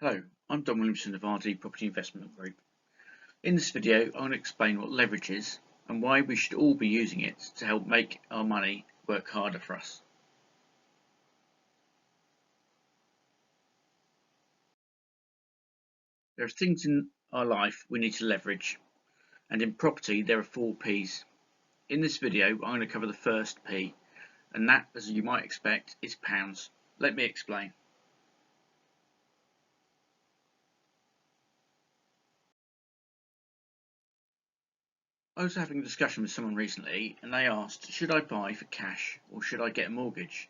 Hello, I'm Don Williamson of RD Property Investment Group. In this video, I want to explain what leverage is and why we should all be using it to help make our money work harder for us. There are things in our life we need to leverage, and in property there are 4 P's. In this video, I'm going to cover the first P, and that, as you might expect, is pounds. Let me explain. I was having a discussion with someone recently and they asked, should I buy for cash or should I get a mortgage?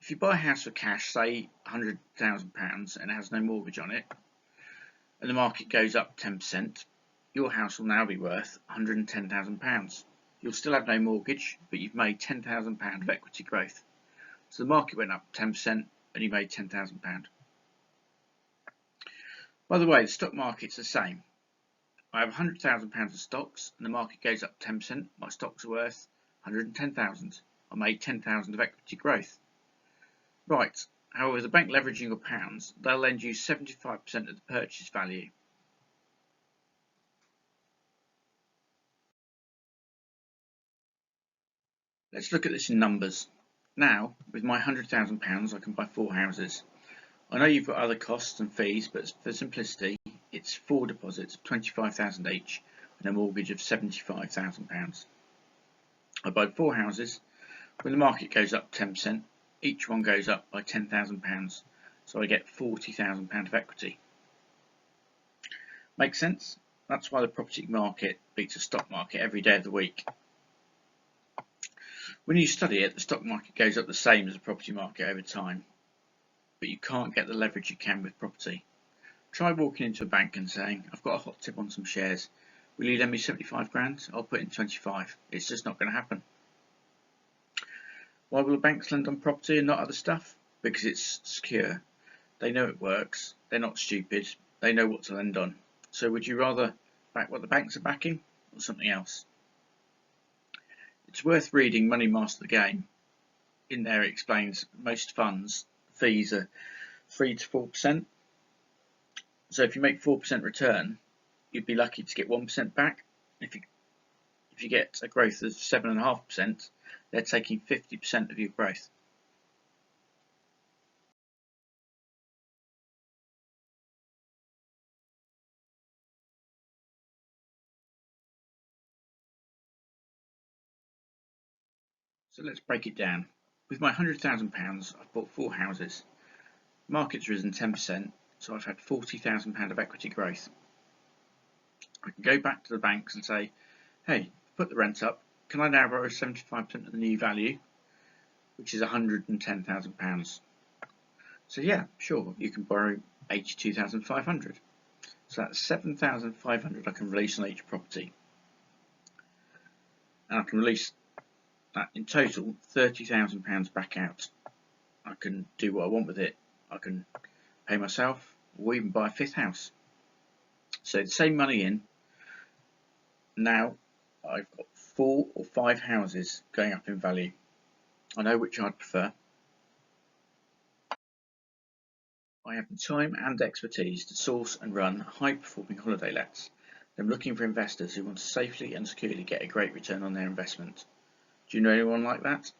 If you buy a house for cash, say £100,000, and it has no mortgage on it, and the market goes up 10%, your house will now be worth £110,000. You'll still have no mortgage, but you've made £10,000 of equity growth. So the market went up 10% and you made £10,000. By the way, the stock market's the same. I have £100,000 of stocks and the market goes up 10%, my stocks are worth £110,000. I made £10,000 of equity growth. Right, however, the bank leveraging your pounds, they'll lend you 75% of the purchase value. Let's look at this in numbers. Now, with my £100,000, I can buy 4 houses. I know you've got other costs and fees, but for simplicity, it's 4 deposits of £25,000 each and a mortgage of £75,000. I buy 4 houses. When the market goes up 10%, each one goes up by £10,000, so I get £40,000 of equity. Make sense? That's why the property market beats the stock market every day of the week. When you study it, the stock market goes up the same as the property market over time, but you can't get the leverage you can with property. Try walking into a bank and saying, I've got a hot tip on some shares, will you lend me 75 grand? I'll put in 25. It's just not going to happen. Why will the banks lend on property and not other stuff? Because it's secure. They know it works. They're not stupid. They know what to lend on. So would you rather back what the banks are backing or something else? It's worth reading Money Master the Game. In there it explains most funds fees are 3 to 4%. So if you make 4% return, you'd be lucky to get 1% back. If you get a growth of 7.5%, they're taking 50% of your growth. So let's break it down. With my £100,000, I've bought 4 houses. The market's risen 10%, so I've had £40,000 of equity growth. I can go back to the banks and say, hey, put the rent up. Can I now borrow 75% of the new value, which is £110,000? So yeah, sure, you can borrow 82,500. So that's 7,500 I can release on each property. And I can release that in total £30,000 back out. I can do what I want with it. I can pay myself or even buy a 5th house. So the same money in. Now I've got 4 or 5 houses going up in value. I know which I'd prefer. I have the time and expertise to source and run high-performing holiday lets. I'm looking for investors who want to safely and securely get a great return on their investment. Do you know anyone like that?